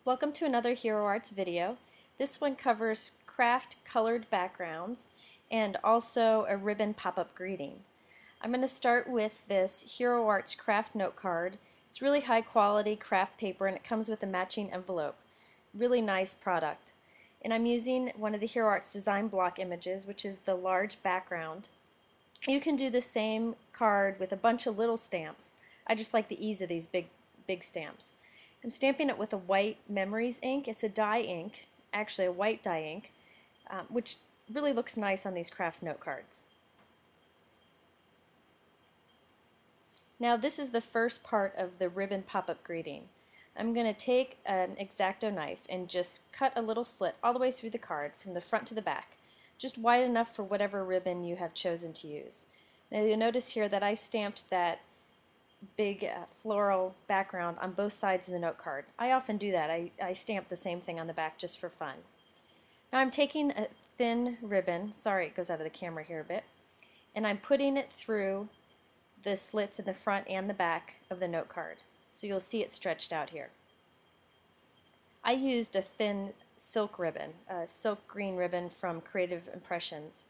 Welcome to another Hero Arts video. This one covers Kraft colored backgrounds and also a ribbon pop-up greeting. I'm going to start with this Hero Arts Kraft note card. It's really high quality craft paper and it comes with a matching envelope. Really nice product. And I'm using one of the Hero Arts design block images, which is the large background. You can do the same card with a bunch of little stamps. I just like the ease of these big stamps. I'm stamping it with a white Memories ink. It's a dye ink, actually a white dye ink, which really looks nice on these Kraft note cards. Now this is the first part of the ribbon pop-up greeting. I'm going to take an X-Acto knife and just cut a little slit all the way through the card from the front to the back, just wide enough for whatever ribbon you have chosen to use. Now you'll notice here that I stamped that big floral background on both sides of the note card. I often do that. I stamp the same thing on the back just for fun. Now I'm taking a thin ribbon, sorry it goes out of the camera here a bit, and I'm putting it through the slits in the front and the back of the note card. So you'll see it stretched out here. I used a thin silk ribbon, a silk green ribbon from Creative Impressions.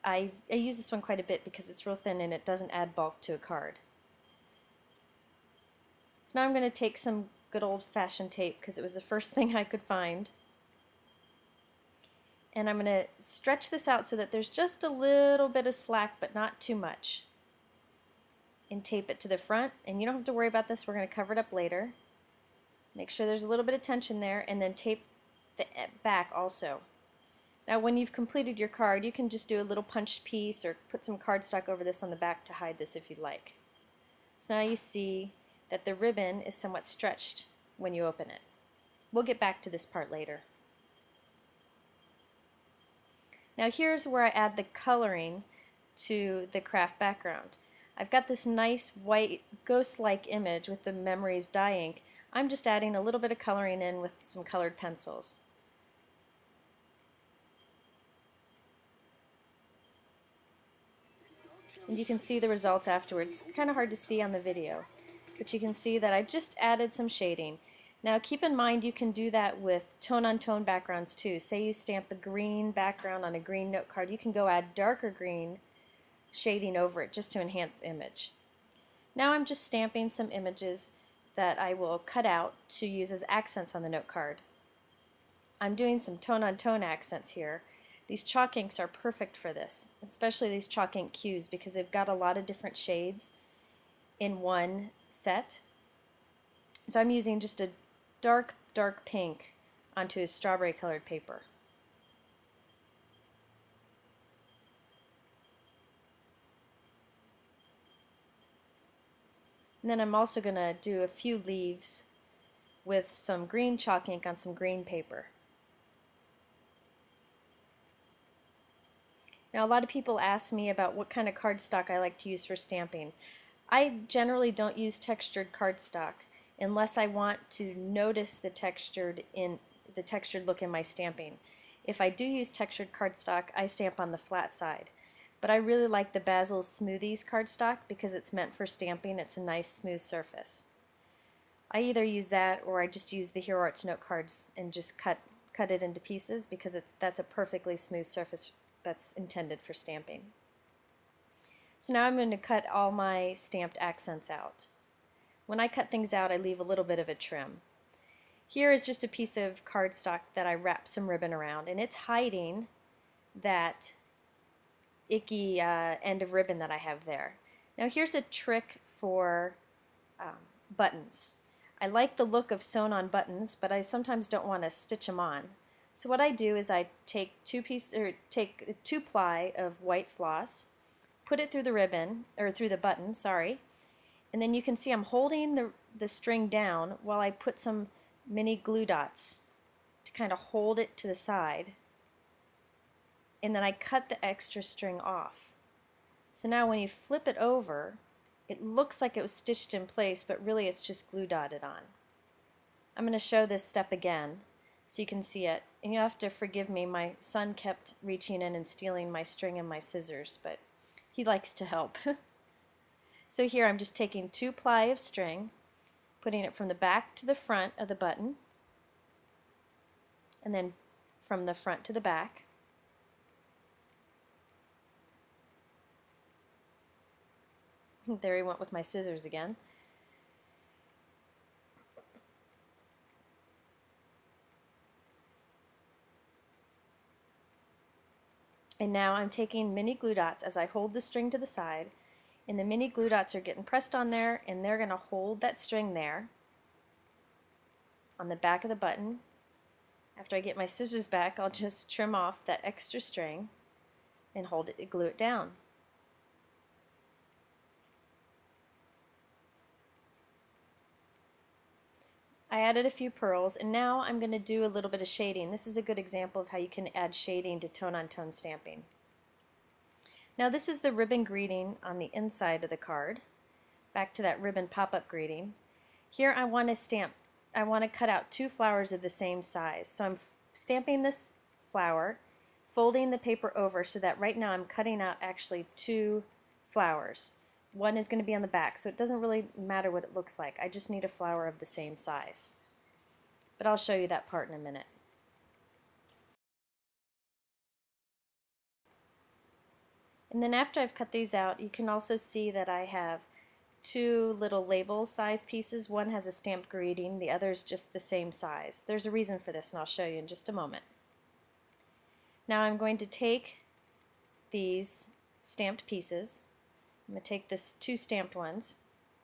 I use this one quite a bit because it's real thin and it doesn't add bulk to a card. So now I'm going to take some good old-fashioned tape because it was the first thing I could find. And I'm going to stretch this out so that there's just a little bit of slack but not too much. And tape it to the front, and you don't have to worry about this, we're going to cover it up later. Make sure there's a little bit of tension there, and then tape the back also. Now when you've completed your card, you can just do a little punched piece or put some cardstock over this on the back to hide this if you'd like. So now you see that the ribbon is somewhat stretched when you open it. We'll get back to this part later. Now here's where I add the coloring to the Kraft background. I've got this nice white ghost-like image with the Memories dye ink. I'm just adding a little bit of coloring in with some colored pencils. And you can see the results afterwards. It's kind of hard to see on the video, but you can see that I just added some shading. Now keep in mind you can do that with tone-on-tone backgrounds too. Say you stamp a green background on a green note card, you can go add darker green shading over it just to enhance the image. Now I'm just stamping some images that I will cut out to use as accents on the note card. I'm doing some tone-on-tone accents here. These chalk inks are perfect for this, especially these chalk ink cues because they've got a lot of different shades in one set. So I'm using just a dark pink onto a strawberry colored paper. And then I'm also going to do a few leaves with some green chalk ink on some green paper. Now a lot of people ask me about what kind of cardstock I like to use for stamping. I generally don't use textured cardstock unless I want to notice the textured look in my stamping. If I do use textured cardstock, I stamp on the flat side. But I really like the Basil Smoothies cardstock because it's meant for stamping. It's a nice smooth surface. I either use that or I just use the Hero Arts note cards and just cut it into pieces because that's a perfectly smooth surface that's intended for stamping. So now I'm going to cut all my stamped accents out. When I cut things out, I leave a little bit of a trim. Here is just a piece of cardstock that I wrap some ribbon around, and it's hiding that icky end of ribbon that I have there. Now here's a trick for buttons. I like the look of sewn on buttons, but I sometimes don't want to stitch them on. So what I do is I take two ply of white floss, put it through the ribbon, or through the button, sorry, and then you can see I'm holding the string down while I put some mini glue dots to kind of hold it to the side. And then I cut the extra string off. So now when you flip it over, it looks like it was stitched in place, but really it's just glue dotted on. I'm going to show this step again so you can see it. And you have to forgive me, my son kept reaching in and stealing my string and my scissors, but he likes to help. So here I'm just taking 2 ply of string, putting it from the back to the front of the button, and then from the front to the back. There he went with my scissors again. And now I'm taking mini glue dots as I hold the string to the side, and the mini glue dots are getting pressed on there, and they're going to hold that string there on the back of the button. After I get my scissors back, I'll just trim off that extra string and hold it, glue it down. I added a few pearls, and now I'm going to do a little bit of shading. This is a good example of how you can add shading to tone-on-tone stamping. Now this is the ribbon greeting on the inside of the card. Back to that ribbon pop-up greeting. Here I want to cut out 2 flowers of the same size. So I'm stamping this flower, folding the paper over so that right now I'm cutting out actually 2 flowers. One is going to be on the back, so it doesn't really matter what it looks like. I just need a flower of the same size. But I'll show you that part in a minute. And then after I've cut these out, you can also see that I have 2 little label size pieces. One has a stamped greeting, the other is just the same size. There's a reason for this, and I'll show you in just a moment. Now I'm going to take these stamped pieces. I'm going to take this 2 stamped ones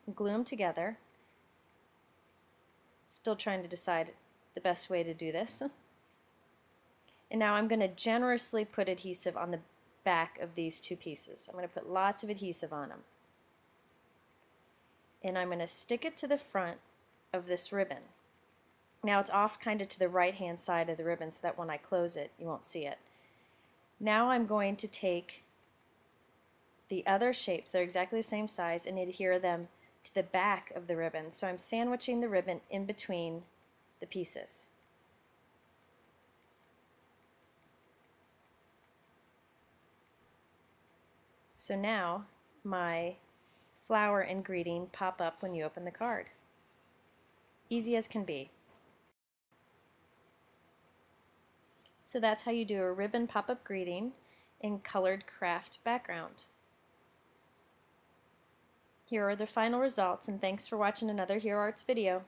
and glue them together. Still trying to decide the best way to do this. And now I'm going to generously put adhesive on the back of these 2 pieces. I'm going to put lots of adhesive on them. And I'm going to stick it to the front of this ribbon. Now it's off kind of to the right hand side of the ribbon so that when I close it you won't see it. Now I'm going to take the other shapes, they're exactly the same size, and adhere them to the back of the ribbon. So I'm sandwiching the ribbon in between the pieces. So now my flower and greeting pop up when you open the card. Easy as can be. So that's how you do a ribbon pop-up greeting in colored Kraft background. Here are the final results, and thanks for watching another Hero Arts video.